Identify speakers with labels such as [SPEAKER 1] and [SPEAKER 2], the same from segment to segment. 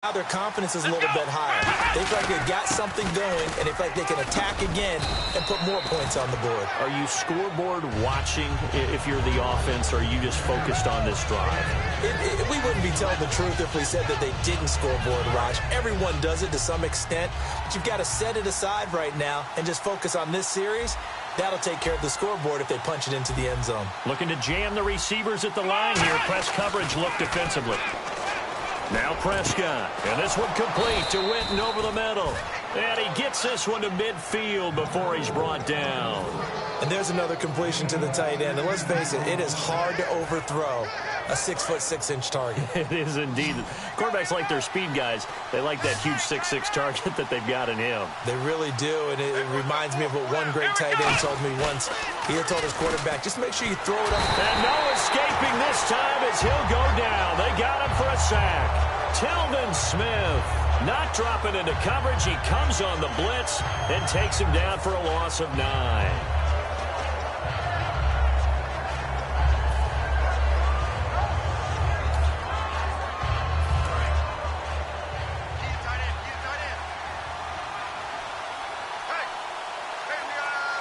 [SPEAKER 1] Now their confidence is a little bit higher. They feel like they've got something going, and they feel like they can attack again and put more points on the board.
[SPEAKER 2] Are you scoreboard watching if you're the offense, or are you just focused on this drive?
[SPEAKER 1] We wouldn't be telling the truth if we said that they didn't scoreboard, Raj. Everyone does it to some extent, but you've got to set it aside right now and just focus on this series. That'll take care of the scoreboard if they punch it into the end zone.
[SPEAKER 2] Looking to jam the receivers at the line here. Press coverage look defensively. Now Prescott, and this one complete to Witten over the middle. And he gets this one to midfield before he's brought down.
[SPEAKER 1] And there's another completion to the tight end. And let's face it, it is hard to overthrow a 6'6" target.
[SPEAKER 2] It is indeed. Quarterbacks like their speed guys. They like that huge 6'6" target that they've got in him.
[SPEAKER 1] They really do, and it reminds me of what one great tight end told me once. He had told his quarterback, just make sure you throw it up.
[SPEAKER 2] And no escaping this time as he'll go down. They got him for a sack. Tilden Smith not dropping into coverage. He comes on the blitz and takes him down for a loss of 9.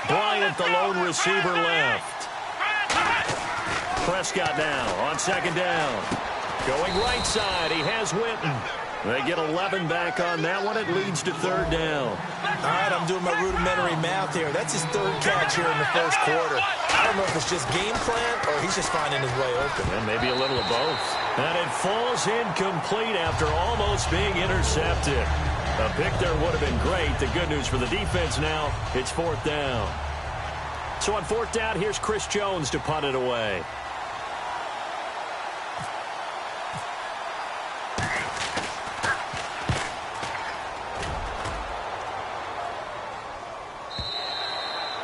[SPEAKER 2] Bryant, the lone receiver, left. Prescott now on second down. Going right side, he has Witten. They get 11 back on that one. It leads to third down.
[SPEAKER 1] All right, I'm doing my rudimentary math here. That's his third catch here in the first quarter. I don't know if it's just game plan or he's just finding his way open.
[SPEAKER 2] And maybe a little of both. And it falls incomplete after almost being intercepted. A pick there would have been great. The good news for the defense now, it's fourth down. So on fourth down, here's Chris Jones to punt it away.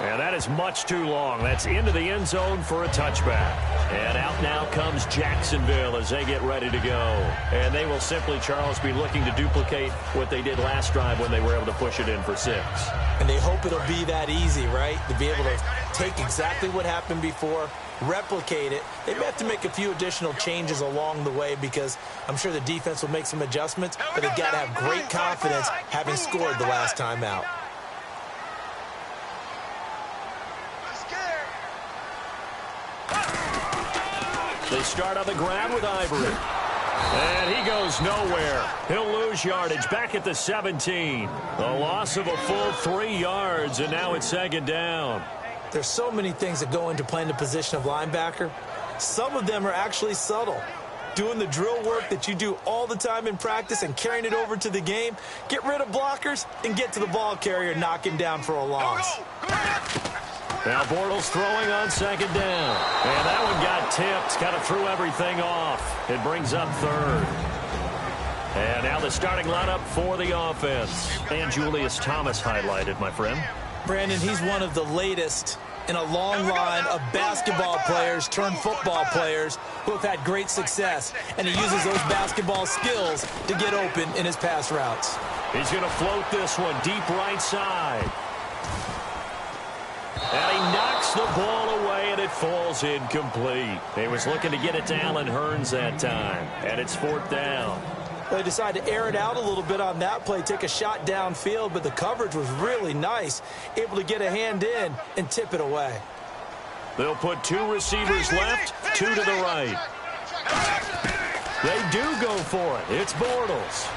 [SPEAKER 2] And that is much too long. That's into the end zone for a touchback. And out now comes Jacksonville as they get ready to go. And they will simply, Charles, be looking to duplicate what they did last drive when they were able to push it in for 6.
[SPEAKER 1] And they hope it'll be that easy, right? To be able to take exactly what happened before, replicate it. They may have to make a few additional changes along the way because I'm sure the defense will make some adjustments, but they've got to have great confidence having scored the last time out.
[SPEAKER 2] They start on the ground with Ivory. And he goes nowhere. He'll lose yardage back at the 17. A loss of a full 3 yards, and now it's second down.
[SPEAKER 1] There's so many things that go into playing the position of linebacker. Some of them are actually subtle. Doing the drill work that you do all the time in practice and carrying it over to the game. Get rid of blockers and get to the ball carrier and knock him down for a loss.
[SPEAKER 2] Now Bortles throwing on second down. And that one got tipped. Kind of threw everything off. It brings up third. And now the starting lineup for the offense. And Julius Thomas highlighted, my friend.
[SPEAKER 1] Brandon, he's one of the latest in a long line of basketball players turned football players who have had great success. And he uses those basketball skills to get open in his pass routes.
[SPEAKER 2] He's going to float this one deep right side. And he knocks the ball away, and it falls incomplete. He was looking to get it to Allen Hurns that time, and it's fourth down.
[SPEAKER 1] They decided to air it out a little bit on that play, take a shot downfield, but the coverage was really nice, able to get a hand in and tip it away.
[SPEAKER 2] They'll put 2 receivers left, 2 to the right. They do go for it. It's Bortles.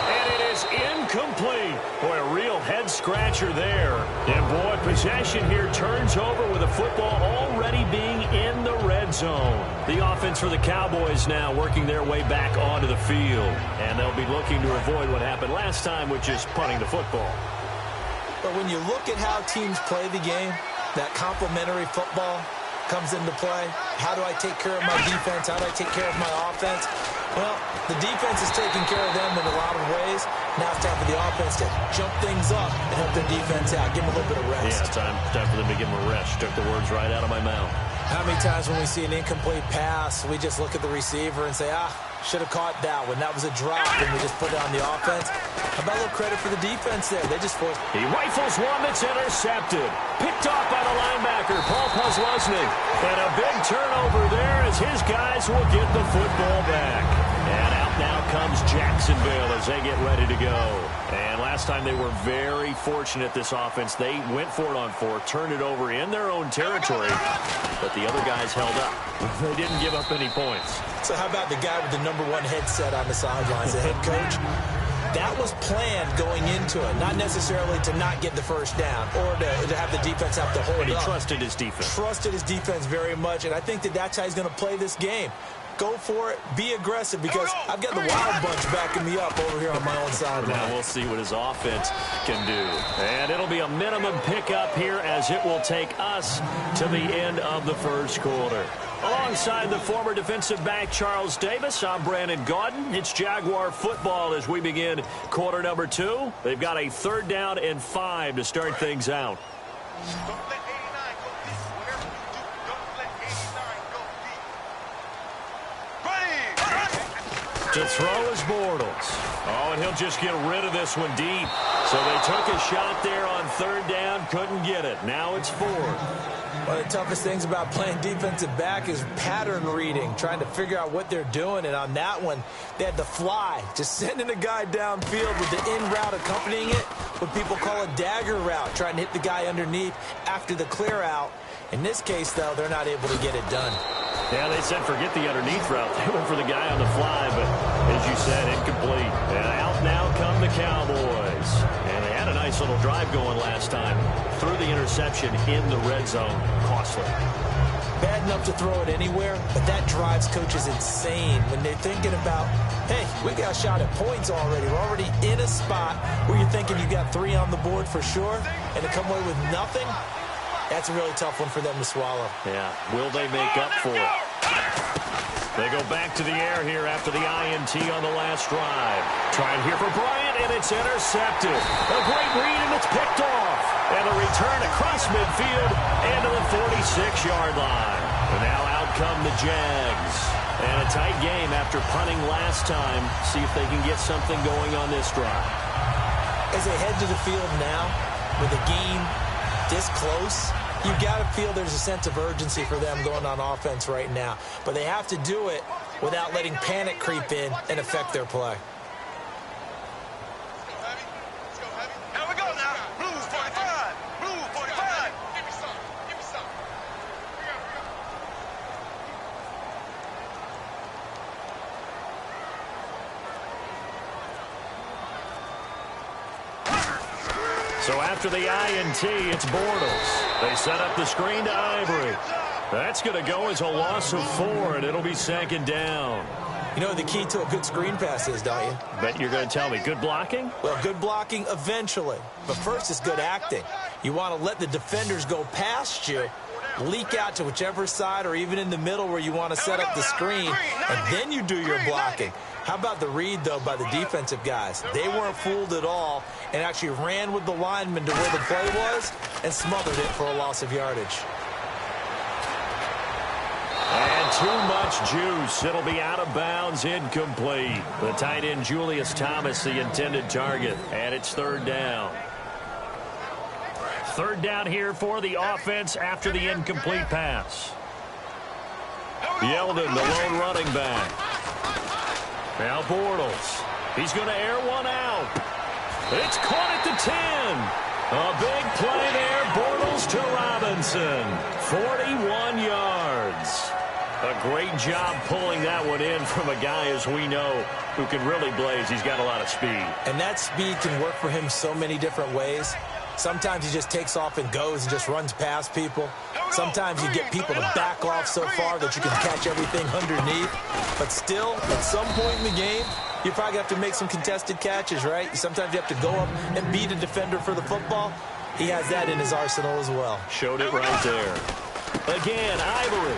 [SPEAKER 2] And it is incomplete. Boy, a real head-scratcher there. And, boy, possession here turns over with the football already being in the red zone. The offense for the Cowboys now working their way back onto the field. And they'll be looking to avoid what happened last time, which is punting the football.
[SPEAKER 1] But when you look at how teams play the game, that complementary football comes into play. How do I take care of my defense? How do I take care of my offense? Well, the defense is taking care of them in a lot of ways. Now it's time for the offense to jump things up and help their defense out. Give them a little bit of rest.
[SPEAKER 2] Yeah, time for them to give them a rest. Took the words right out of my mouth.
[SPEAKER 1] How many times when we see an incomplete pass, we just look at the receiver and say, should have caught that one. That was a drop, and we just put it on the offense. How about a little credit for the defense there? They just forced.
[SPEAKER 2] He rifles one that's intercepted. Picked off by the linebacker, Paul Posluszny. And a big turnover there as his guys will get the football back. And out Out now comes Jacksonville as they get ready to go. And last time they were very fortunate, this offense. They went for it on 4, turned it over in their own territory, but the other guys held up. They didn't give up any points.
[SPEAKER 1] So how about the guy with the #1 headset on the sidelines, the head coach? That was planned going into it, not necessarily to not get the first down or to have the defense have to hold
[SPEAKER 2] and he
[SPEAKER 1] up.
[SPEAKER 2] trusted his defense.
[SPEAKER 1] Trusted his defense very much, and I think that's how he's going to play this game. Go for it. Be aggressive, because I've got the Wild Bunch backing me up over here on my own sideline.
[SPEAKER 2] Now we'll see what his offense can do. And it'll be a minimum pickup here as it will take us to the end of the first quarter. Alongside the former defensive back Charles Davis, I'm Brandon Gaudin. It's Jaguar football as we begin quarter number 2. They've got a 3rd down and 5 to start things out. To throw is Bortles. Oh, and he'll just get rid of this one deep. So they took a shot there on 3rd down, couldn't get it. Now it's 4th.
[SPEAKER 1] One of the toughest things about playing defensive back is pattern reading, trying to figure out what they're doing. And on that one, they had the fly, just sending a guy downfield with the in route accompanying it, what people call a dagger route, trying to hit the guy underneath after the clear out. In this case, though, they're not able to get it done.
[SPEAKER 2] Yeah, they said forget the underneath route. They went for the guy on the fly, but as you said, incomplete. And out now come the Cowboys. And they had a nice little drive going last time. Threw the interception in the red zone. Costly.
[SPEAKER 1] Bad enough to throw it anywhere, but that drives coaches insane when they're thinking about, hey, we got a shot at points already. We're already in a spot where you're thinking you got 3 on the board for sure, and to come away with nothing, that's a really tough one for them to swallow.
[SPEAKER 2] Yeah, will they make up for it? They go back to the air here after the INT on the last drive. Trying here for Bryant, and it's intercepted. A great read, and it's picked off. And a return across midfield and to the 46-yard line. And now out come the Jags. And a tight game after punting last time. See if they can get something going on this drive.
[SPEAKER 1] As they head to the field now, with a game this close, you've got to feel there's a sense of urgency for them going on offense right now. But they have to do it without letting panic creep in and affect their play.
[SPEAKER 3] Here we go now. Blues 45. Blues 45. Give me some. Give me some.
[SPEAKER 2] So after the INT, it's Bortles. They set up the screen to Ivory. That's going to go as a loss of 4, and it'll be 2nd down.
[SPEAKER 1] You know what the key to a good screen pass is, don't you?
[SPEAKER 2] Bet you're going to tell me good blocking?
[SPEAKER 1] Well, good blocking eventually. But first is good acting. You want to let the defenders go past you, leak out to whichever side or even in the middle where you want to set up the screen, and then you do your blocking. How about the read, though, by the defensive guys? They weren't fooled at all and actually ran with the lineman to where the play was and smothered it for a loss of yardage.
[SPEAKER 2] And too much juice. It'll be out of bounds, incomplete. The tight end, Julius Thomas, the intended target, and it's 3rd down. 3rd down here for the offense after the incomplete pass. Yeldon, the lone running back. Now Bortles. He's going to air one out. It's caught at the 10. A big play there. Bortles to Robinson. 41 yards. A great job pulling that one in from a guy, as we know, who can really blaze. He's got a lot of speed.
[SPEAKER 1] And that speed can work for him so many different ways. Sometimes he just takes off and goes and just runs past people. Sometimes you get people to back off so far that you can catch everything underneath. But still, at some point in the game, you probably have to make some contested catches, right? Sometimes you have to go up and beat a defender for the football. He has that in his arsenal as well.
[SPEAKER 2] Showed it right there. Again, Ivory.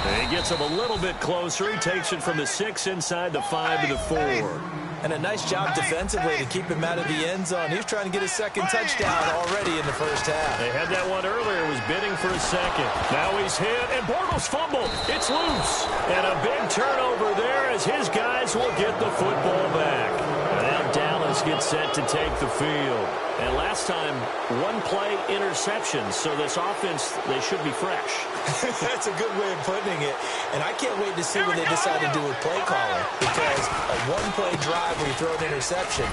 [SPEAKER 2] And he gets him a little bit closer. He takes it from the 6 inside the 5 to the 4.
[SPEAKER 1] And a nice job defensively to keep him out of the end zone. He was trying to get his 2nd touchdown already in the first half.
[SPEAKER 2] They had that one earlier, was bidding for a 2nd. Now he's hit, and Bortles fumbled. It's loose. And a big turnover there as his guys will get the football back. And now Dallas get set to take the field. And last time, one play interception. So this offense, they should be fresh.
[SPEAKER 1] That's a good way of putting it. And I can't wait to see what they decide to do with play calling. Because a one-play drive where you throw an interception,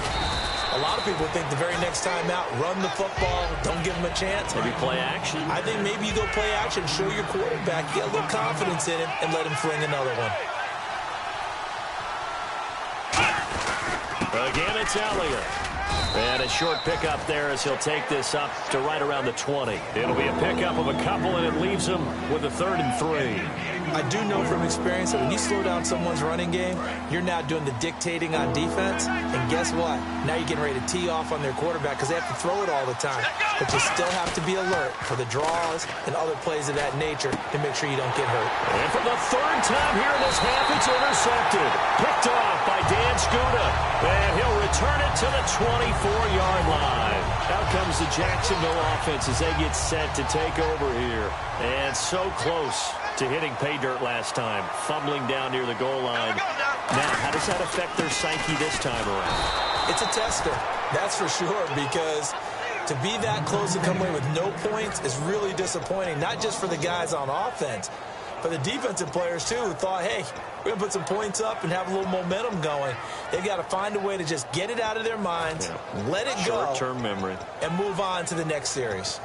[SPEAKER 1] a lot of people think the very next time out, run the football, don't give them a chance.
[SPEAKER 2] Maybe play action.
[SPEAKER 1] I think maybe you go play action, show your quarterback, get a little confidence in him, and let him fling another one.
[SPEAKER 2] Again, it's Elliott. And a short pickup there as he'll take this up to right around the 20. It'll be a pickup of a couple, and it leaves him with a 3rd and 3.
[SPEAKER 1] I do know from experience that when you slow down someone's running game, you're now doing the dictating on defense. And guess what? Now you're getting ready to tee off on their quarterback because they have to throw it all the time. But you still have to be alert for the draws and other plays of that nature to make sure you don't get hurt.
[SPEAKER 2] And for the 3rd time here in this half, it's intercepted. Picked off by Dan Skuta. And he'll return it to the 24-yard line. Out comes the Jacksonville offense as they get set to take over here. And so close to hitting pay dirt last time, fumbling down near the goal line. Now, how does that affect their psyche this time around?
[SPEAKER 1] It's a tester, that's for sure, because to be that close and come away with no points is really disappointing, not just for the guys on offense, but the defensive players, too, who thought, hey, we're going to put some points up and have a little momentum going. They've got to find a way to just get it out of their minds, let it go,
[SPEAKER 2] short-term memory,
[SPEAKER 1] and move on to the next series.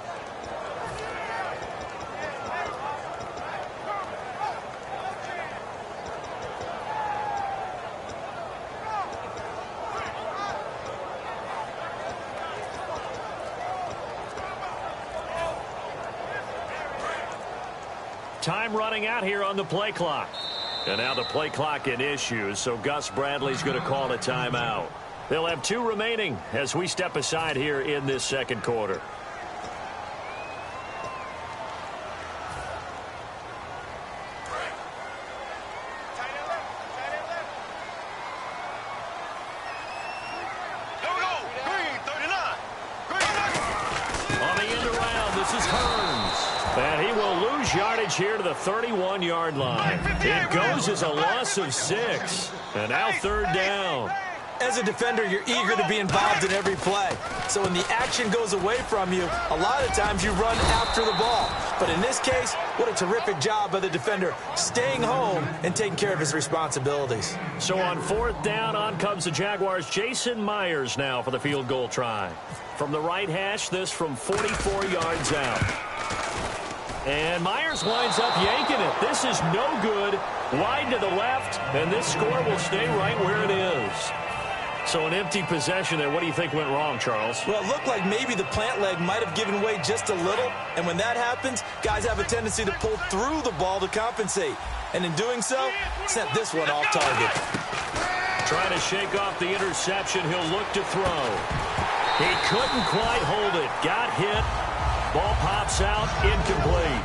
[SPEAKER 2] Time running out here on the play clock. And now the play clock in issues, so Gus Bradley's going to call a timeout. They'll have 2 remaining as we step aside here in this second quarter. On the end around, this is Hearns. And he will lose yardage here to the 31-yard line. It goes as a loss of 6. And now 3rd down.
[SPEAKER 1] As a defender, you're eager to be involved in every play. So when the action goes away from you, a lot of times you run after the ball. But in this case, what a terrific job by the defender staying home and taking care of his responsibilities.
[SPEAKER 2] So on 4th down, on comes the Jaguars' Jason Myers now for the field goal try. From the right hash, this from 44 yards out. And Myers winds up yanking it. This is no good. Wide to the left, and this score will stay right where it is. So an empty possession there. What do you think went wrong, Charles?
[SPEAKER 1] Well, it looked like maybe the plant leg might have given way just a little. And when that happens, guys have a tendency to pull through the ball to compensate. And in doing so, sent this one off target.
[SPEAKER 2] Trying to shake off the interception. He'll look to throw. He couldn't quite hold it. Got hit. Ball pops out, incomplete.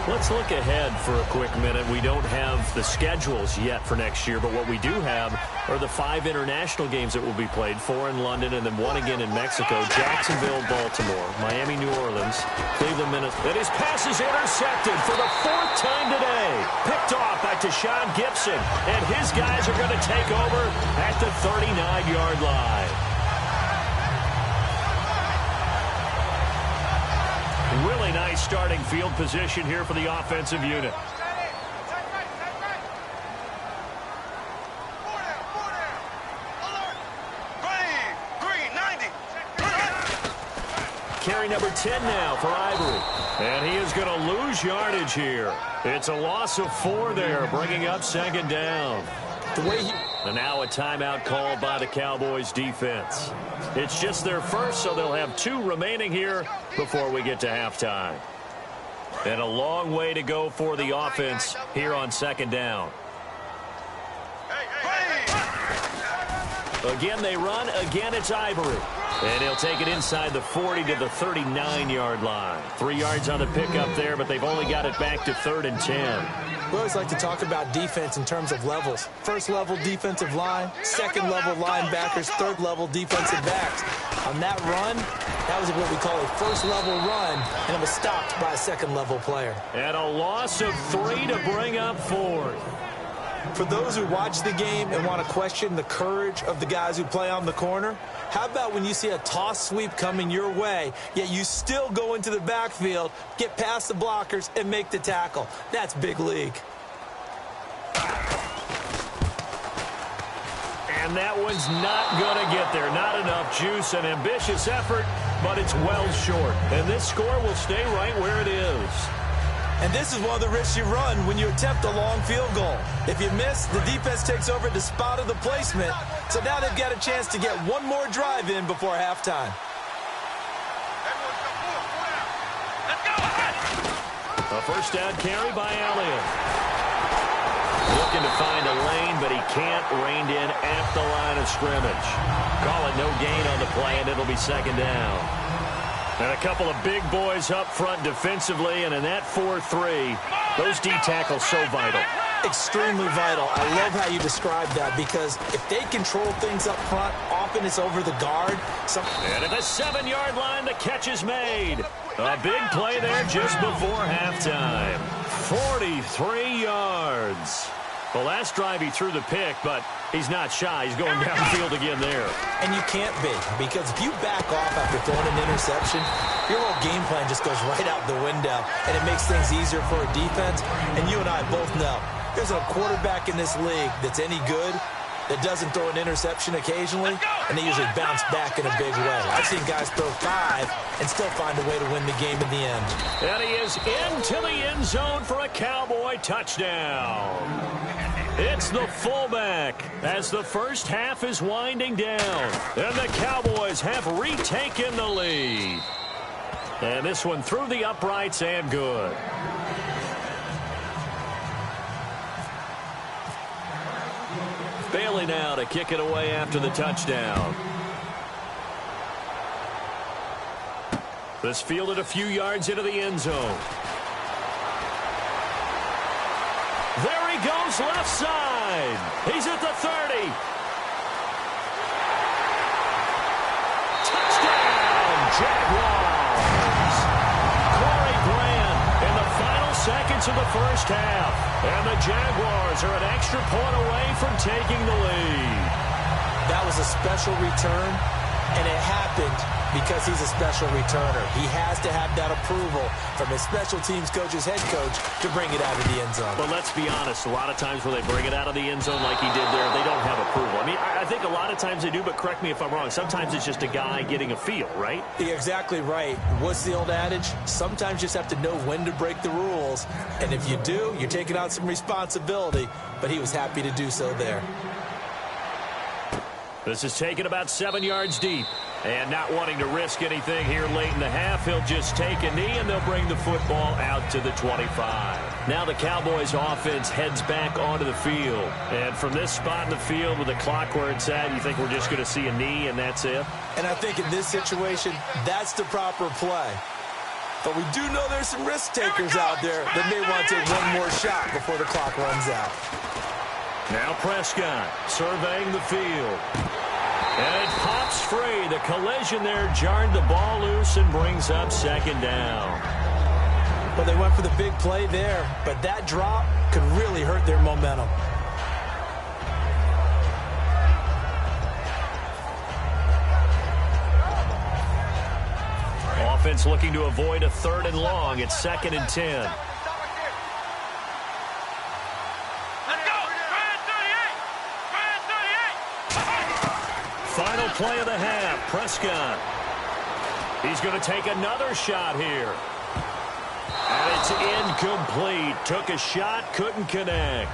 [SPEAKER 2] Let's look ahead for a quick minute. We don't have the schedules yet for next year, but what we do have are the 5 international games that will be played, 4 in London and then 1 again in Mexico, Jacksonville, Baltimore, Miami, New Orleans, Cleveland, Minnesota. And his pass is intercepted for the 4th time today. Picked off by Tashawn Gibson, and his guys are going to take over at the 39-yard line. Really nice starting field position here for the offensive unit. Carry number 10 now for Ivory. And he is going to lose yardage here. It's a loss of 4 there, bringing up 2nd down. And now a timeout called by the Cowboys defense. It's just their first, so they'll have 2 remaining here before we get to halftime. And a long way to go for the offense here on 2nd down. Again, they run. Again, it's Ivory. And he'll take it inside the 40 to the 39-yard line. 3 yards on the pickup there, but they've only got it back to 3rd and 10.
[SPEAKER 1] We always like to talk about defense in terms of levels. 1st level defensive line, 2nd level linebackers, 3rd level defensive backs. On that run, that was what we call a 1st level run, and it was stopped by a 2nd level player.
[SPEAKER 2] And a loss of 3 to bring up 4th.
[SPEAKER 1] For those who watch the game and want to question the courage of the guys who play on the corner, how about when you see a toss sweep coming your way, yet you still go into the backfield, get past the blockers, and make the tackle? That's big league.
[SPEAKER 2] And that one's not going to get there. Not enough juice. An ambitious effort, but it's well short. And this score will stay right where it is.
[SPEAKER 1] And this is one of the risks you run when you attempt a long field goal. If you miss, the defense takes over the spot of the placement. So now they've got a chance to get one more drive in before halftime.
[SPEAKER 2] A first down carry by Elliott. Looking to find a lane, but he can't. Reined in at the line of scrimmage. Call it no gain on the play, and it'll be second down. And a couple of big boys up front defensively, and in that 4-3, those D tackles so vital.
[SPEAKER 1] Extremely vital. I love how you describe that, because if they control things up front, often it's over the guard.
[SPEAKER 2] And at the 7-yard line, the catch is made. A big play there just before halftime. 43 yards. The last drive he threw the pick, but he's not shy. He's going downfield again there.
[SPEAKER 1] And you can't be, because if you back off after throwing an interception, your whole game plan just goes right out the window, and it makes things easier for a defense. And you and I both know there's a quarterback in this league that's any good that doesn't throw an interception occasionally, and they usually bounce back in a big way. I've seen guys throw 5 and still find a way to win the game in the end.
[SPEAKER 2] And he is into the end zone for a Cowboy touchdown. It's the fullback as the first half is winding down, and the Cowboys have retaken the lead. And this one through the uprights and good. Bailey now to kick it away after the touchdown. This fielded a few yards into the end zone. There he goes left side. He's at the 30. Touchdown, Jaguars. Corey Bland in the final seconds of the first half. And the Jaguars are an extra point away from taking the lead.
[SPEAKER 1] That was a special return, and it happened because he's a special returner. He has to have that approval from his special teams coach's head coach to bring it out of the end zone.
[SPEAKER 2] But let's be honest, a lot of times when they bring it out of the end zone like he did there, they don't have approval. I mean, I think a lot of times they do, but correct me if I'm wrong. Sometimes it's just a guy getting a feel, right?
[SPEAKER 1] You're exactly right. What's the old adage? Sometimes you just have to know when to break the rules. And if you do, you're taking on some responsibility. But he was happy to do so there.
[SPEAKER 2] This is taken about 7 yards deep. And not wanting to risk anything here late in the half, he'll just take a knee, and they'll bring the football out to the 25. Now the Cowboys offense heads back onto the field. And from this spot in the field with the clock where it's at, you think we're just going to see a knee and that's it?
[SPEAKER 1] And I think in this situation, that's the proper play. But we do know there's some risk takers out there that may want to take one more shot before the clock runs out.
[SPEAKER 2] Now Prescott surveying the field. And it pops free. The collision there jarred the ball loose and brings up second down.
[SPEAKER 1] Well, they went for the big play there, but that drop could really hurt their momentum.
[SPEAKER 2] Offense looking to avoid a 3rd and long. It's 2nd and 10. Final play of the half, Prescott. He's going to take another shot here. And it's incomplete. Took a shot, couldn't connect.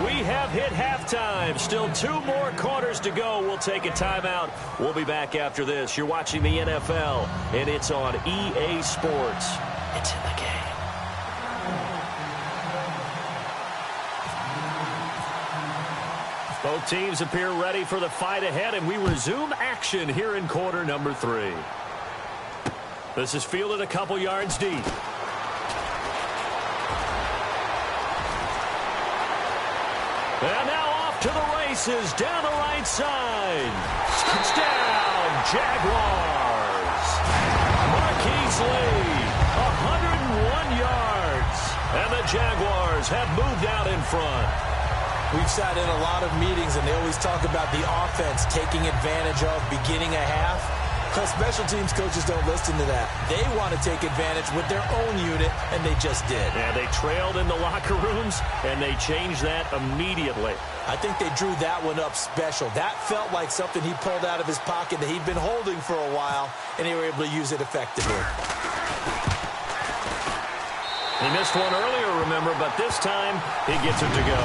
[SPEAKER 2] We have hit halftime. Still 2 more quarters to go. We'll take a timeout. We'll be back after this. You're watching the NFL, and it's on EA Sports. It's in the game. Both teams appear ready for the fight ahead, and we resume action here in quarter number 3. This is fielded a couple yards deep. And now off to the races down the right side. Touchdown, Jaguars. Marquise Lee, 101 yards. And the Jaguars have moved out in front.
[SPEAKER 1] We've sat in a lot of meetings, and they always talk about the offense taking advantage of beginning a half. But special teams coaches don't listen to that. They want to take advantage with their own unit, and they just did.
[SPEAKER 2] Yeah, they trailed in the locker rooms, and they changed that immediately.
[SPEAKER 1] I think they drew that one up special. That felt like something he pulled out of his pocket that he'd been holding for a while, and they were able to use it effectively.
[SPEAKER 2] He missed one earlier, remember, but this time he gets it to go.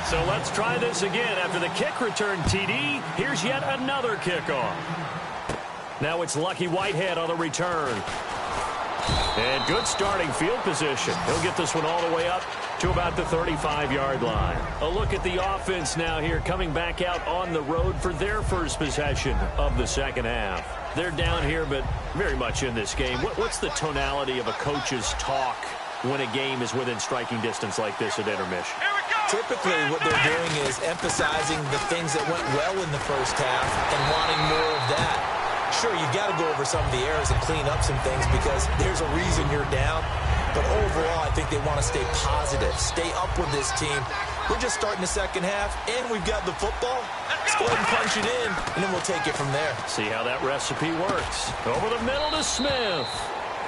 [SPEAKER 2] So let's try this again. After the kick return TD, here's yet another kickoff. Now it's Lucky Whitehead on the return. And good starting field position. He'll get this one all the way up to about the 35-yard line. A look at the offense now here, coming back out on the road for their first possession of the second half. They're down here, but very much in this game. What's the tonality of a coach's talk when a game is within striking distance like this at intermission?
[SPEAKER 1] Typically, what they're doing is emphasizing the things that went well in the first half and wanting more of that. Sure, you've got to go over some of the errors and clean up some things because there's a reason you're down. But overall, I think they want to stay positive, stay up with this team. We're just starting the second half, and we've got the football. Let's go ahead and punch it in, and then we'll take it from there.
[SPEAKER 2] See how that recipe works. Over the middle to Smith.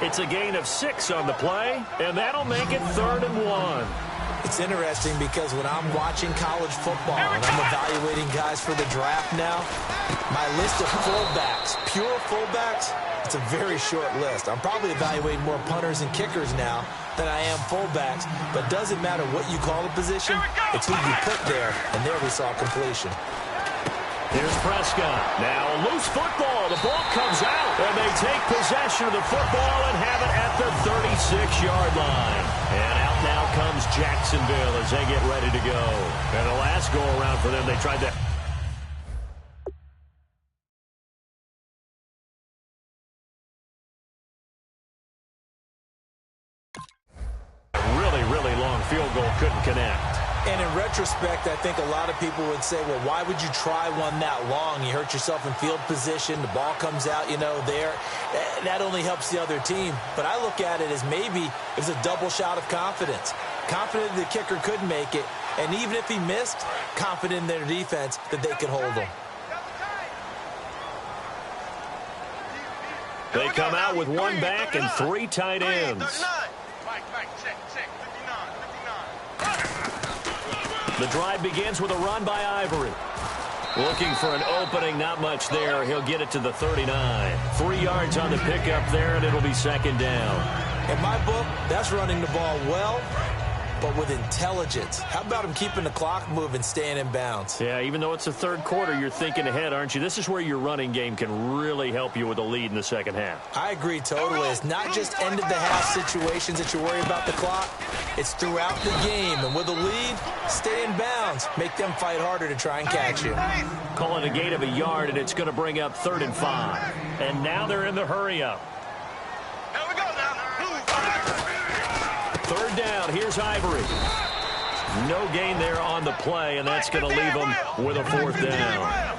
[SPEAKER 2] It's a gain of 6 on the play, and that'll make it 3rd and 1.
[SPEAKER 1] It's interesting because when I'm watching college football and I'm evaluating guys for the draft now, my list of fullbacks, pure fullbacks, it's a very short list. I'm probably evaluating more punters and kickers now than I am fullbacks, but it doesn't matter what you call the position, it's who you put there, and there we saw completion.
[SPEAKER 2] Here's Prescott. Now a loose football. The ball comes out, and they take possession of the football and have it at the 36-yard line. And out now comes Jacksonville as they get ready to go. And the last go-around for them, they tried to... Really long field goal, couldn't connect.
[SPEAKER 1] And in retrospect, I think a lot of people would say, well, why would you try one that long? You hurt yourself in field position. The ball comes out, there. That only helps the other team. But I look at it as maybe it was a double shot of confidence. Confident the kicker could make it. And even if he missed, confident in their defense that they could hold him.
[SPEAKER 2] They come out with one back and 3 tight ends. The drive begins with a run by Ivory. Looking for an opening, not much there. He'll get it to the 39. 3 yards on the pickup there, and it'll be 2nd down.
[SPEAKER 1] In my book, that's running the ball well, but with intelligence. How about him keeping the clock moving, staying in bounds?
[SPEAKER 2] Yeah, even though it's the 3rd quarter, you're thinking ahead, aren't you? This is where your running game can really help you with a lead in the second half.
[SPEAKER 1] I agree totally. It's not just end-of-the-half situations that you worry about the clock. It's throughout the game. And with a lead, stay in bounds. Make them fight harder to try and catch you.
[SPEAKER 2] Call it a gain of a yard, and it's going to bring up 3rd and 5. And now they're in the hurry-up. 3rd down, here's Ivory. No gain there on the play, and that's going to leave them with a 4th down.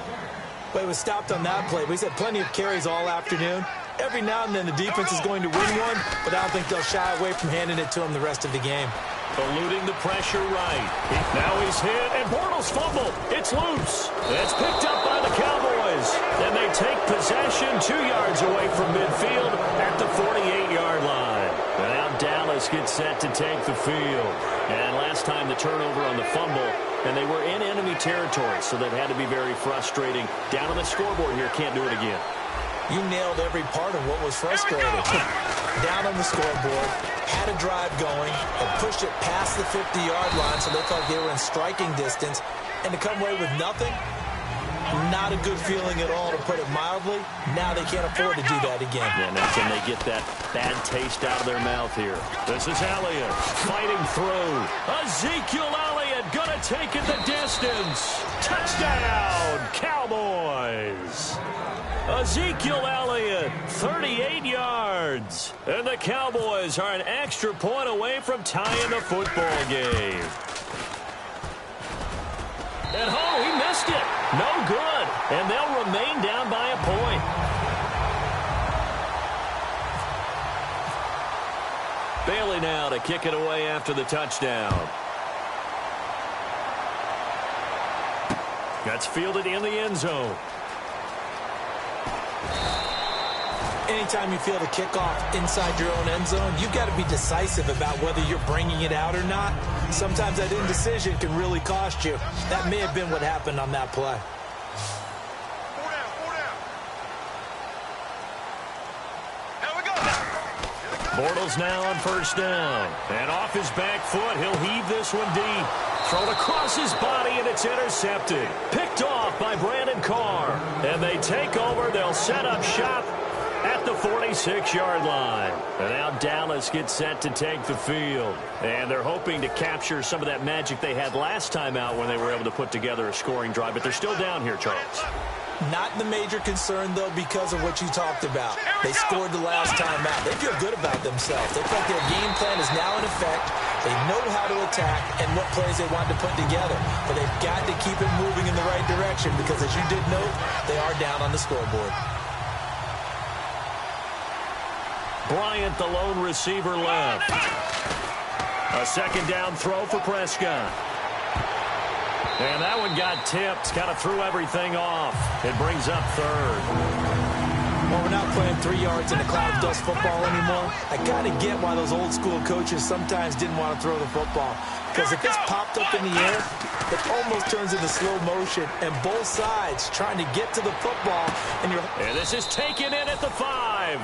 [SPEAKER 1] Well, he was stopped on that play, but he's had plenty of carries all afternoon. Every now and then the defense is going to win one, but I don't think they'll shy away from handing it to him the rest of the game.
[SPEAKER 2] Eluding the pressure right. Now he's hit, and Bortles fumble. It's loose. It's picked up by the Cowboys. And they take possession 2 yards away from midfield at the 48-yard line. And now Dallas gets set to take the field. And last time the turnover on the fumble, and they were in enemy territory, so that had to be very frustrating. Down on the scoreboard here, can't do it again.
[SPEAKER 1] You nailed every part of what was frustrating. Down on the scoreboard, had a drive going, and pushed it past the 50-yard line so they felt they were in striking distance. And to come away with nothing, not a good feeling at all, to put it mildly. Now they can't afford to do that again.
[SPEAKER 2] Yeah, now can they get that bad taste out of their mouth here? This is Elliott fighting through. Ezekiel Elliott going to take it the distance. Touchdown, Cowboys. Ezekiel Elliott, 38 yards. And the Cowboys are an extra point away from tying the football game. And he missed it. No good. And they'll remain down by a point. Bailey now to kick it away after the touchdown. That's fielded in the end zone.
[SPEAKER 1] Anytime you field a kickoff inside your own end zone, you've got to be decisive about whether you're bringing it out or not. Sometimes that indecision can really cost you. That may have been what happened on that play.
[SPEAKER 2] Bortles now on first down. And off his back foot, he'll heave this one deep. Thrown across his body, and it's intercepted. Picked off by Brandon Carr. And they take over. They'll set up shop at the 46-yard line. And now Dallas gets set to take the field. And they're hoping to capture some of that magic they had last time out when they were able to put together a scoring drive. But they're still down here, Charles.
[SPEAKER 1] Not the major concern, though, because of what you talked about. They scored the last time out. They feel good about themselves. They feel like their game plan is now in effect. They know how to attack and what plays they want to put together. But they've got to keep it moving in the right direction because, as you did note, they are down on the scoreboard.
[SPEAKER 2] Bryant, the lone receiver, left. A second down throw for Prescott. And that one got tipped. Kind of threw everything off. It brings up third.
[SPEAKER 1] Well, we're not playing 3 yards in a cloud of dust football anymore. I got to get why those old school coaches sometimes didn't want to throw the football. Because if it's popped up in the air, it almost turns into slow motion. And both sides trying to get to the football. And
[SPEAKER 2] this is taken in at the 5.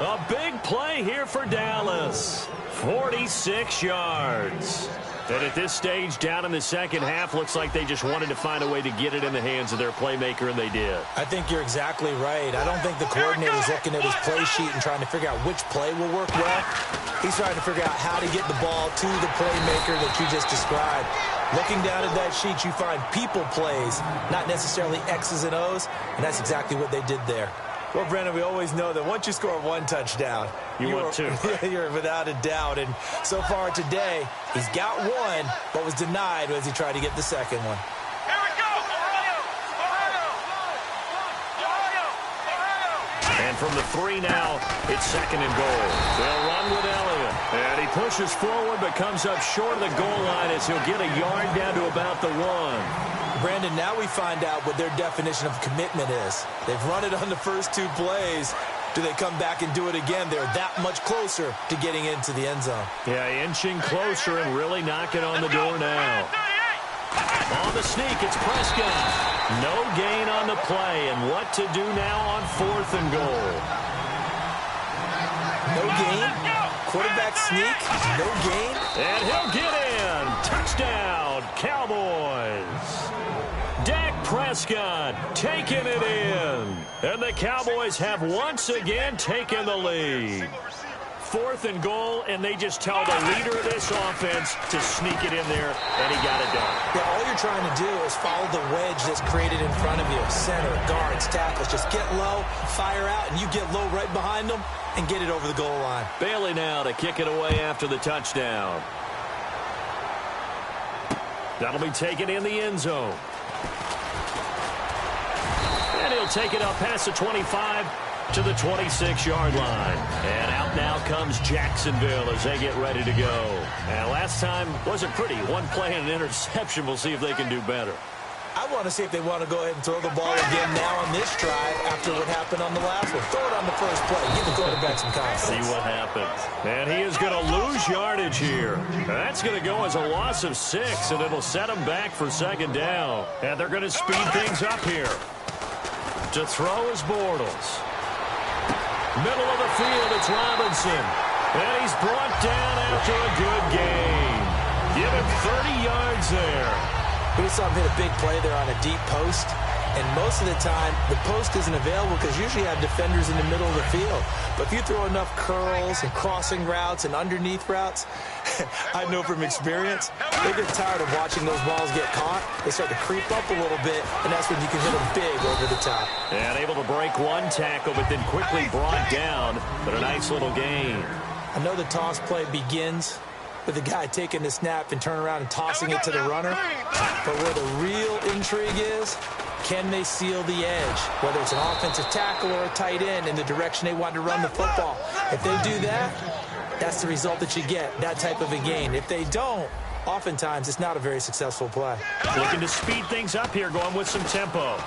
[SPEAKER 2] A big play here for Dallas. 46 yards. And at this stage, down in the second half, looks like they just wanted to find a way to get it in the hands of their playmaker, and they did.
[SPEAKER 1] I think you're exactly right. I don't think the coordinator's looking at his play sheet and trying to figure out which play will work well. He's trying to figure out how to get the ball to the playmaker that you just described. Looking down at that sheet, you find people plays, not necessarily X's and O's, and that's exactly what they did there. Well, Brendan, we always know that once you score one touchdown,
[SPEAKER 2] want two.
[SPEAKER 1] You're without a doubt. And so far today, he's got one, but was denied as he tried to get the second one.
[SPEAKER 3] Here we go, Ohio!
[SPEAKER 2] And from the 3 now, it's second and goal. They'll run with Elliott. And he pushes forward, but comes up short of the goal line as he'll get a yard down to about the 1.
[SPEAKER 1] Brandon, now we find out what their definition of commitment is. They've run it on the first 2 plays. Do they come back and do it again? They're that much closer to getting into the end zone.
[SPEAKER 2] Yeah, inching closer and really knocking on the door now. On the sneak, it's Prescott. No gain on the play, and what to do now on 4th and goal.
[SPEAKER 1] No gain? Quarterback sneak? No gain?
[SPEAKER 2] And he'll get in. Touchdown, Cowboys. Dak Prescott taking it in. And the Cowboys have once again taken the lead. 4th and goal, and they just tell the leader of this offense to sneak it in there, and he got it done.
[SPEAKER 1] Yeah, all you're trying to do is follow the wedge that's created in front of you. Center, guards, tackles. Just get low, fire out, and you get low right behind them and get it over the goal line.
[SPEAKER 2] Bailey now to kick it away after the touchdown. That'll be taken in the end zone. And he'll take it up past the 25 to the 26-yard line. And out now comes Jacksonville as they get ready to go. And last time wasn't pretty. One play and an interception. We'll see if they can do better.
[SPEAKER 1] I want to see if they want to go ahead and throw the ball again now on this drive after what happened on the last one. Throw it on the first play. Give the quarterback some confidence.
[SPEAKER 2] See what happens. And he is going to lose yardage here. That's going to go as a loss of 6, and it'll set him back for second down. And they're going to speed things up here. To throw is Bortles. Middle of the field, it's Robinson. And he's brought down after a good game. Give him 30 yards there.
[SPEAKER 1] We saw him hit a big play there on a deep post, and most of the time the post isn't available because usually you have defenders in the middle of the field. But if you throw enough curls and crossing routes and underneath routes, I know from experience, they get tired of watching those balls get caught. They start to creep up a little bit, and that's when you can hit them big over the top.
[SPEAKER 2] And able to break one tackle, but then quickly brought down. But a nice little gain.
[SPEAKER 1] I know the toss play begins with the guy taking the snap and turning around and tossing it to the runner. But where the real intrigue is, can they seal the edge? Whether it's an offensive tackle or a tight end in the direction they want to run the football. If they do that, that's the result that you get, that type of a gain. If they don't, oftentimes it's not a very successful play.
[SPEAKER 2] Looking to speed things up here, going with some tempo.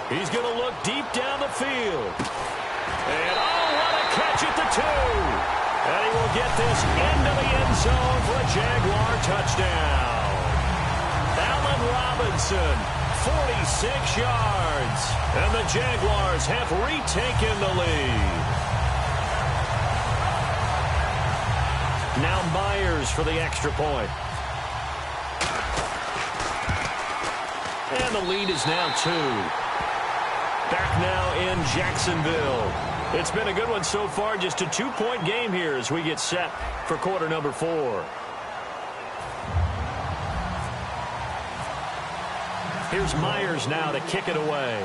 [SPEAKER 2] He's going to look deep down the field. And, oh, what a catch at the 2. And he will get this into the end zone for a Jaguar touchdown. Allen Robinson, 46 yards. And the Jaguars have retaken the lead. Now Myers for the extra point. And the lead is now 2. Back now in Jacksonville. It's been a good one so far. Just a 2-point game here as we get set for quarter number 4. Here's Myers now to kick it away.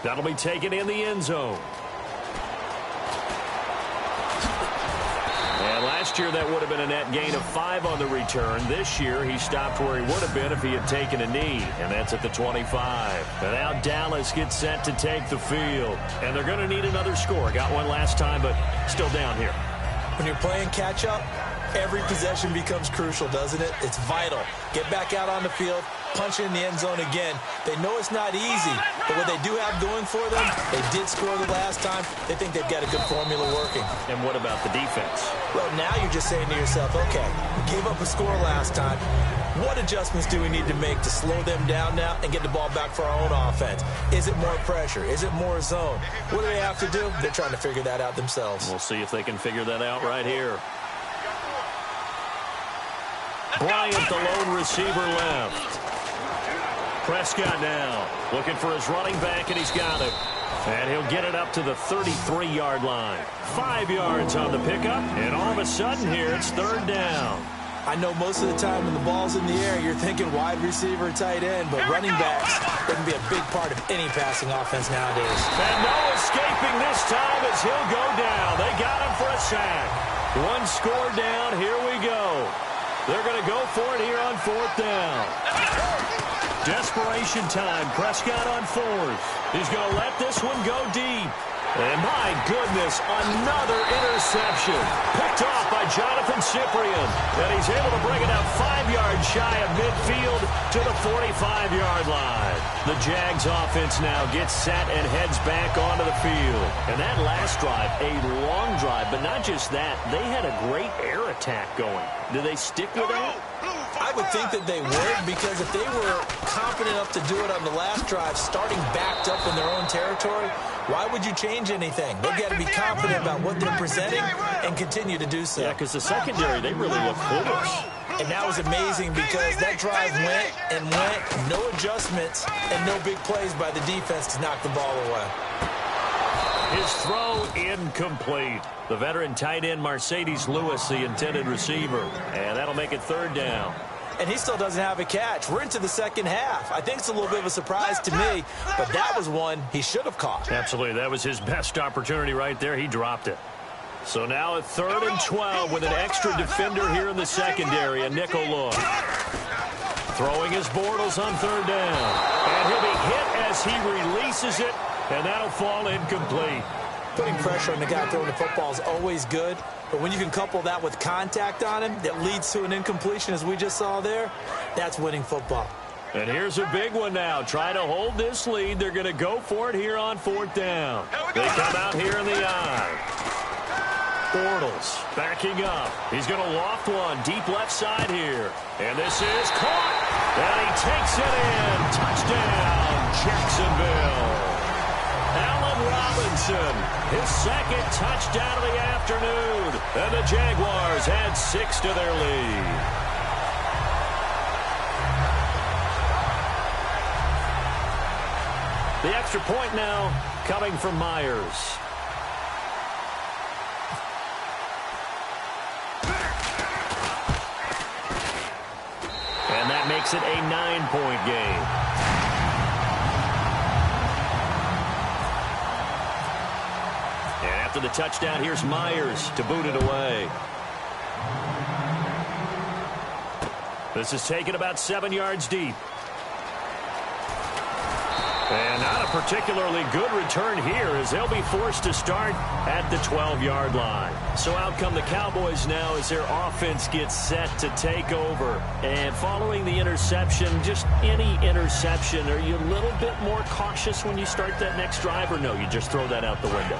[SPEAKER 2] That'll be taken in the end zone. And last year that would have been a net gain of 5 on the return. This year he stopped where he would have been if he had taken a knee, and that's at the 25. And now Dallas gets set to take the field. And they're going to need another score. Got one last time, but still down here.
[SPEAKER 1] When you're playing catch-up, every possession becomes crucial, doesn't it? It's vital. Get back out on the field, punch in the end zone again. They know it's not easy, but what they do have going for them, they did score the last time. They think they've got a good formula working.
[SPEAKER 2] And what about the defense?
[SPEAKER 1] Well, now you're just saying to yourself, okay, we gave up a score last time. What adjustments do we need to make to slow them down now and get the ball back for our own offense? Is it more pressure? Is it more zone? What do they have to do? They're trying to figure that out themselves.
[SPEAKER 2] We'll see if they can figure that out right here. Bryant, the lone receiver, left. Prescott now looking for his running back, and he's got it. And he'll get it up to the 33-yard line. 5 yards on the pickup, and all of a sudden here it's 3rd down.
[SPEAKER 1] I know most of the time when the ball's in the air, you're thinking wide receiver, tight end, but running backs can be a big part of any passing offense nowadays.
[SPEAKER 2] And no escaping this time as he'll go down. They got him for a sack. 1 score down. Here we go. They're going to go for it here on 4th down. Desperation time. Prescott on 4th. He's going to let this one go deep. And my goodness, another interception. Picked off by Jonathan Cyprien. And he's able to bring it out 5 yards shy of midfield to the 45-yard line. The Jags offense now gets set and heads back onto the field. And that last drive, a long drive, but not just that. They had a great air attack going. Do they stick with that?
[SPEAKER 1] I would think that they would, because if they were confident enough to do it on the last drive, starting backed up in their own territory, why would you change anything? They've got to be confident about what they're presenting and continue to do so.
[SPEAKER 2] Yeah, because the secondary, they really look clueless.
[SPEAKER 1] And that was amazing because that drive went and went, no adjustments, and no big plays by the defense to knock the ball away.
[SPEAKER 2] His throw incomplete. The veteran tight end Mercedes Lewis, the intended receiver. And that'll make it 3rd down.
[SPEAKER 1] And he still doesn't have a catch. We're into the second half. I think it's a little bit of a surprise to me, but that was one he should have caught.
[SPEAKER 2] Absolutely. That was his best opportunity right there. He dropped it. So now at 3rd and 12 with an extra defender here in the secondary. A nickel look. Throwing his Bortles on 3rd down. And he'll be hit as he releases it. And that'll fall incomplete.
[SPEAKER 1] Putting pressure on the guy throwing the football is always good, but when you can couple that with contact on him that leads to an incompletion, as we just saw there, that's winning football.
[SPEAKER 2] And here's a big one now. Trying to hold this lead. They're going to go for it here on 4th down. They come out here in the eye. Bortles backing up. He's going to loft one deep left side here. And this is caught. And he takes it in. Touchdown, Jacksonville. Allen Robinson, his 2nd touchdown of the afternoon. And the Jaguars add 6 to their lead. The extra point now coming from Myers. And that makes it a 9-point game. After the touchdown, here's Myers to boot it away. This is taken about 7 yards deep. And not a particularly good return here as they'll be forced to start at the 12-yard line. So out come the Cowboys now as their offense gets set to take over. And following the interception, just any interception, are you a little bit more cautious when you start that next drive, or no, you just throw that out the window?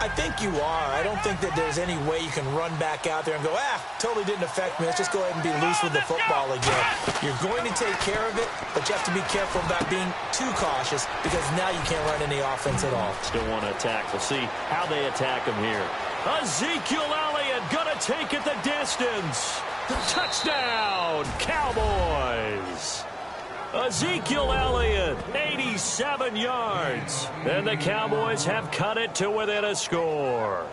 [SPEAKER 1] I think you are. I don't think that there's any way you can run back out there and go, totally didn't affect me. Let's just go ahead and be loose with the football again. You're going to take care of it, but you have to be careful about being too cautious because now you can't run any offense at all.
[SPEAKER 2] Still want to attack. We'll see how they attack him here. Ezekiel Elliott going to take it the distance. Touchdown, Cowboys. Ezekiel Elliott, 87 yards. And the Cowboys have cut it to within a score.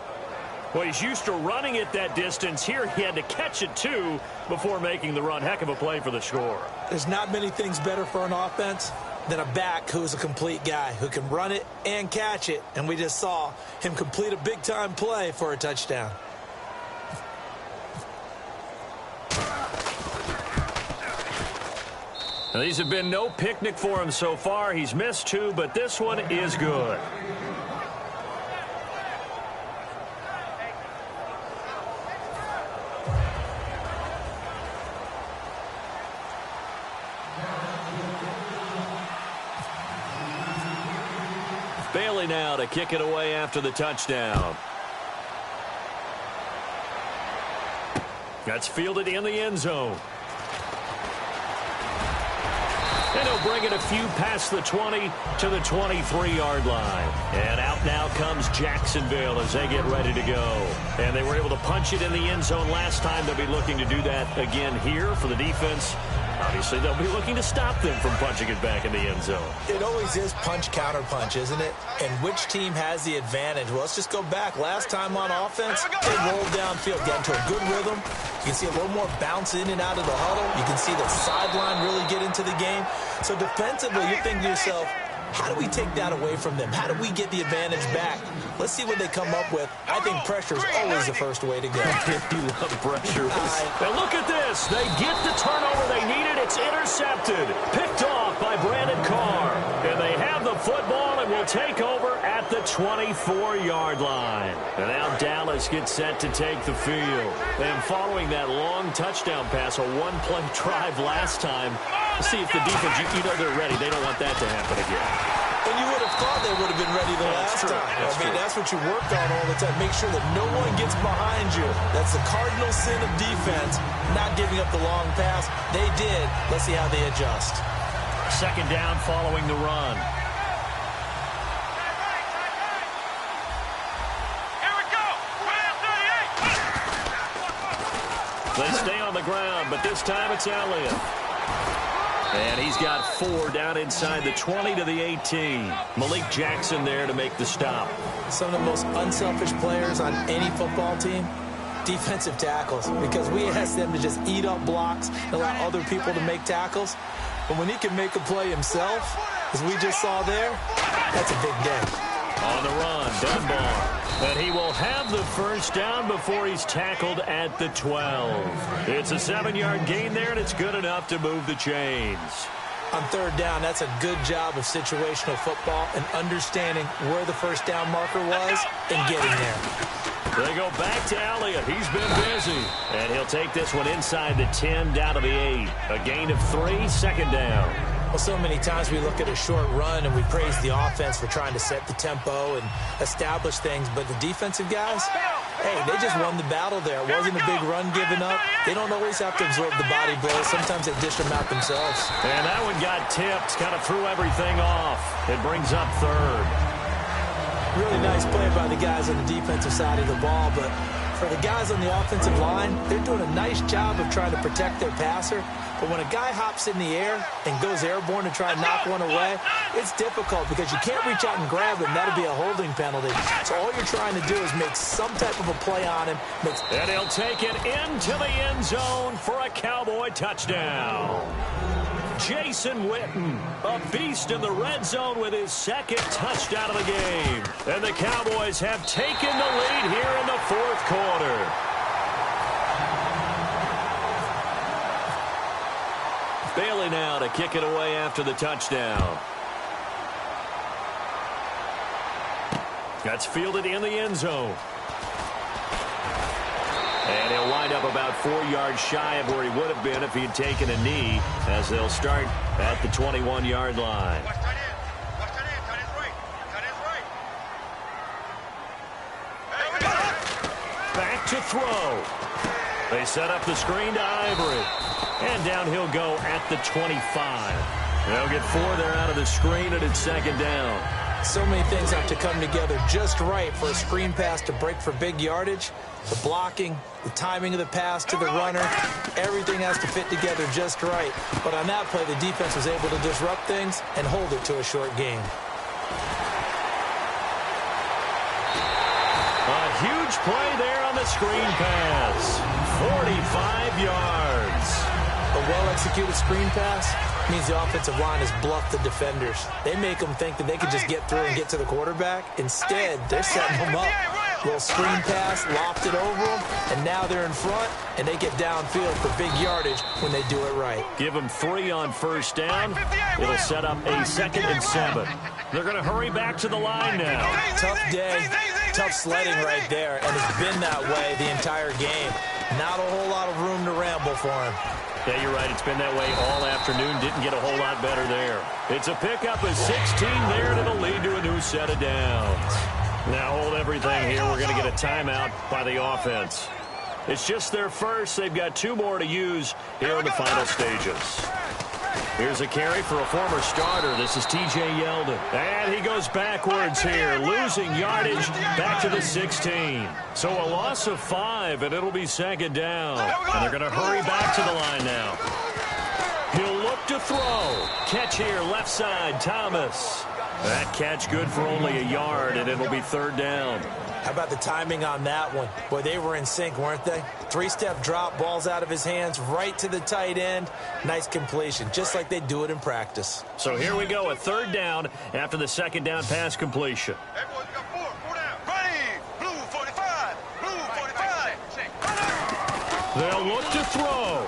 [SPEAKER 2] Well, he's used to running it that distance. Here he had to catch it, too, before making the run. Heck of a play for the score.
[SPEAKER 1] There's not many things better for an offense than a back who's a complete guy who can run it and catch it. And we just saw him complete a big-time play for a touchdown.
[SPEAKER 2] Now, these have been no picnic for him so far. He's missed 2, but this one is good. Bailey now to kick it away after the touchdown. That's fielded in the end zone. And he'll bring it a few past the 20 to the 23-yard line. And out now comes Jacksonville as they get ready to go. And they were able to punch it in the end zone last time. They'll be looking to do that again here for the defense. Obviously, they'll be looking to stop them from punching it back in the end zone.
[SPEAKER 1] It always is punch-counter-punch, isn't it? And which team has the advantage? Well, let's just go back. Last time on offense, they rolled downfield, got into a good rhythm. You can see a little more bounce in and out of the huddle. You can see the sideline really get into the game. So defensively, you're thinking to yourself, how do we take that away from them? How do we get the advantage back? Let's see what they come up with. I think pressure is always the first way to go.
[SPEAKER 2] You love pressure. And look at this. They get the turnover they needed. It's intercepted. Picked off by Brandon Carr. And they have the football and will take over at the 24-yard line. And now Dallas gets set to take the field. And following that long touchdown pass, a one-play drive last time, see if the defense, you know they're ready. They don't want that to happen again.
[SPEAKER 1] And you would have thought they would have been ready the last time. That's what you worked on all the time. Make sure that no one gets behind you. That's the cardinal sin of defense, not giving up the long pass. They did. Let's see how they adjust.
[SPEAKER 2] Second down following the run.
[SPEAKER 3] Here we go.
[SPEAKER 2] They stay on the ground, but this time it's Elliott. And he's got 4 down inside the 20 to the 18. Malik Jackson there to make the stop.
[SPEAKER 1] Some of the most unselfish players on any football team, defensive tackles, because we ask them to just eat up blocks and allow other people to make tackles. But when he can make a play himself, as we just saw there, that's a big day.
[SPEAKER 2] On the run, Dunbar. And he will have the first down before he's tackled at the 12. It's a 7-yard gain there, and it's good enough to move the chains.
[SPEAKER 1] On third down, that's a good job of situational football and understanding where the first down marker was and getting there.
[SPEAKER 2] They go back to Elliott. He's been busy. And he'll take this one inside the 10 down to the 8. A gain of 3, second down.
[SPEAKER 1] Well, so many times we look at a short run and we praise the offense for trying to set the tempo and establish things, but the defensive guys, hey, they just won the battle there. It wasn't a big run given up. They don't always have to absorb the body blows. Sometimes they dish them out themselves.
[SPEAKER 2] And that one got tipped, kind of threw everything off. It brings up third.
[SPEAKER 1] Really nice play by the guys on the defensive side of the ball, but for the guys on the offensive line, they're doing a nice job of trying to protect their passer. But when a guy hops in the air and goes airborne to try and knock one away, it's difficult because you can't reach out and grab him. That'll be a holding penalty. So all you're trying to do is make some type of a play on him.
[SPEAKER 2] And he'll take it into the end zone for a Cowboy touchdown. Jason Witten, a beast in the red zone with his second touchdown of the game. And the Cowboys have taken the lead here in the fourth quarter. Bailey now to kick it away after the touchdown. That's fielded in the end zone. And he'll wind up about 4 yards shy of where he would have been if he had taken a knee, as they'll start at the 21-yard line. Back to throw. They set up the screen to Ivory. And down he'll go at the 25. They'll get 4 there out of the screen, and it's second down.
[SPEAKER 1] So many things have to come together just right for a screen pass to break for big yardage. The blocking, the timing of the pass to the runner, everything has to fit together just right. But on that play, the defense was able to disrupt things and hold it to a short game.
[SPEAKER 2] A huge play there on the screen pass. 45 yards.
[SPEAKER 1] A well-executed screen pass means the offensive line has bluffed the defenders. They make them think that they can just get through and get to the quarterback. Instead, they're setting them up. Little screen pass, lofted over them, and now they're in front, and they get downfield for big yardage when they do it right.
[SPEAKER 2] Give them 3 on first down. It'll set up a 2nd and 7. They're going to hurry back to the line now.
[SPEAKER 1] Tough day, tough sledding right there, and it's been that way the entire game. Not a whole lot of room to ramble for him.
[SPEAKER 2] Yeah, you're right. It's been that way all afternoon. Didn't get a whole lot better there. It's a pickup of 16 there, and it'll lead to a new set of downs. Now hold everything here. We're going to get a timeout by the offense. It's just their first. They've got 2 more to use here in the final stages. Here's a carry for a former starter. This is T.J. Yeldon. And he goes backwards here, losing yardage back to the 16. So a loss of 5, and it'll be second down. And they're going to hurry back to the line now. He'll look to throw. Catch here, left side, Thomas. That catch good for only a yard, and it'll be third down.
[SPEAKER 1] How about the timing on that one? Boy, they were in sync, weren't they? 3-step drop, ball's out of his hands, right to the tight end. Nice completion, just like they do it in practice.
[SPEAKER 2] So here we go, a third down after the second down pass completion.
[SPEAKER 3] Everyone's got 4 down. Ready, blue 45, blue 45.
[SPEAKER 2] They'll look to throw.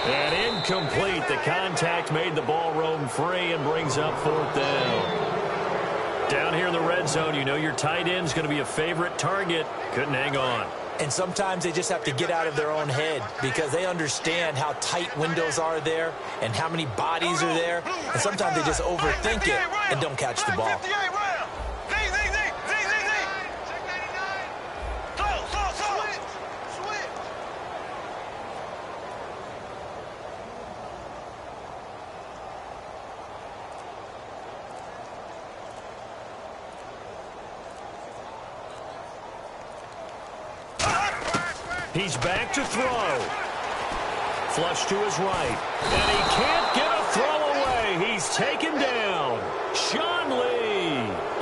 [SPEAKER 2] And incomplete. The contact made the ball roam free and brings up 4th down. Down here in the red zone, you know your tight end's going to be a favorite target. Couldn't hang on.
[SPEAKER 1] And sometimes they just have to get out of their own head because they understand how tight windows are there and how many bodies are there. And sometimes they just overthink it and don't catch the ball.
[SPEAKER 2] He's back to throw. Flush to his right. And he can't get a throw away. He's taken down. Sean Lee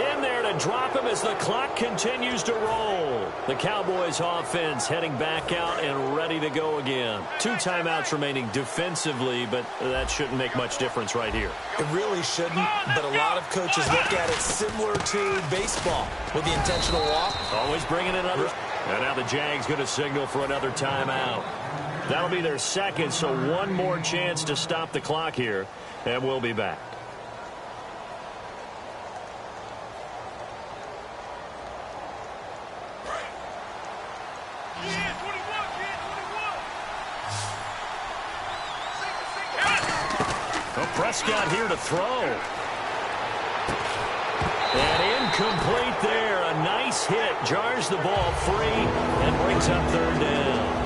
[SPEAKER 2] in there to drop him as the clock continues to roll. The Cowboys offense heading back out and ready to go again. 2 timeouts remaining defensively, but that shouldn't make much difference right here.
[SPEAKER 1] It really shouldn't, but a lot of coaches look at it similar to baseball with the intentional walk.
[SPEAKER 2] Always bringing another. And now the Jags going to signal for another timeout. That'll be their second, so 1 more chance to stop the clock here, and we'll be back. Oh, Prescott here to throw. And incomplete there. A nice hit. Jars the ball free and brings up third down.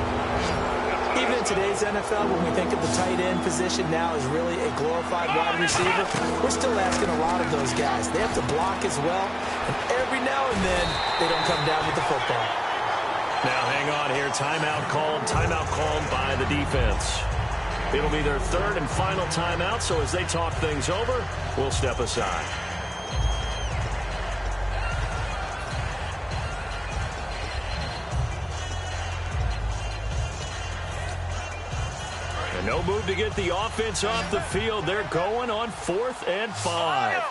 [SPEAKER 1] Even in today's NFL, when we think of the tight end position now as really a glorified wide receiver, we're still asking a lot of those guys. They have to block as well, and every now and then they don't come down with the football.
[SPEAKER 2] Now hang on here. Timeout called by the defense. It'll be their third and final timeout, so as they talk things over, we'll step aside. And no move to get the offense off the field. They're going on 4th and 5.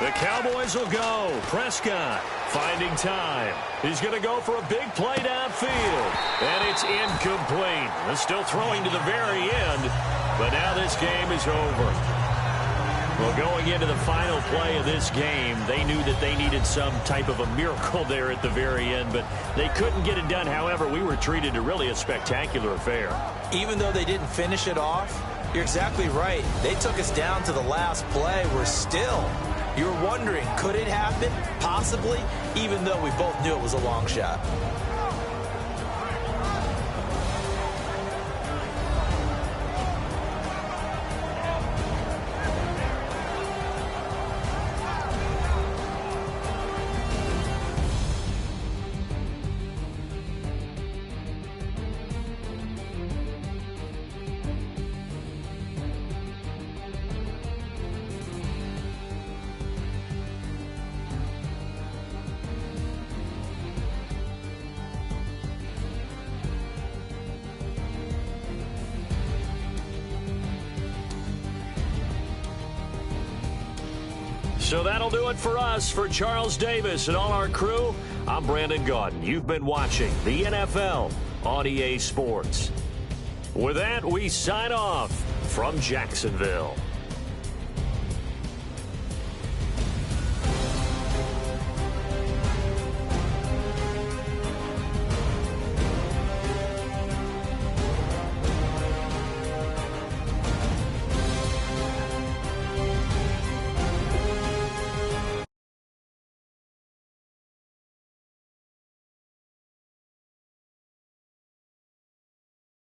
[SPEAKER 2] The Cowboys will go. Prescott finding time. He's going to go for a big play downfield. And it's incomplete. They're still throwing to the very end. But now this game is over. Well, going into the final play of this game, they knew that they needed some type of a miracle there at the very end, but they couldn't get it done. However, we were treated to really a spectacular affair.
[SPEAKER 1] Even though they didn't finish it off, you're exactly right. They took us down to the last play. We're still, you're wondering, could it happen? Possibly, even though we both knew it was a long shot.
[SPEAKER 2] So that'll do it for us. For Charles Davis and all our crew, I'm Brandon Gaudin. You've been watching the NFL on EA Sports. With that, we sign off from Jacksonville.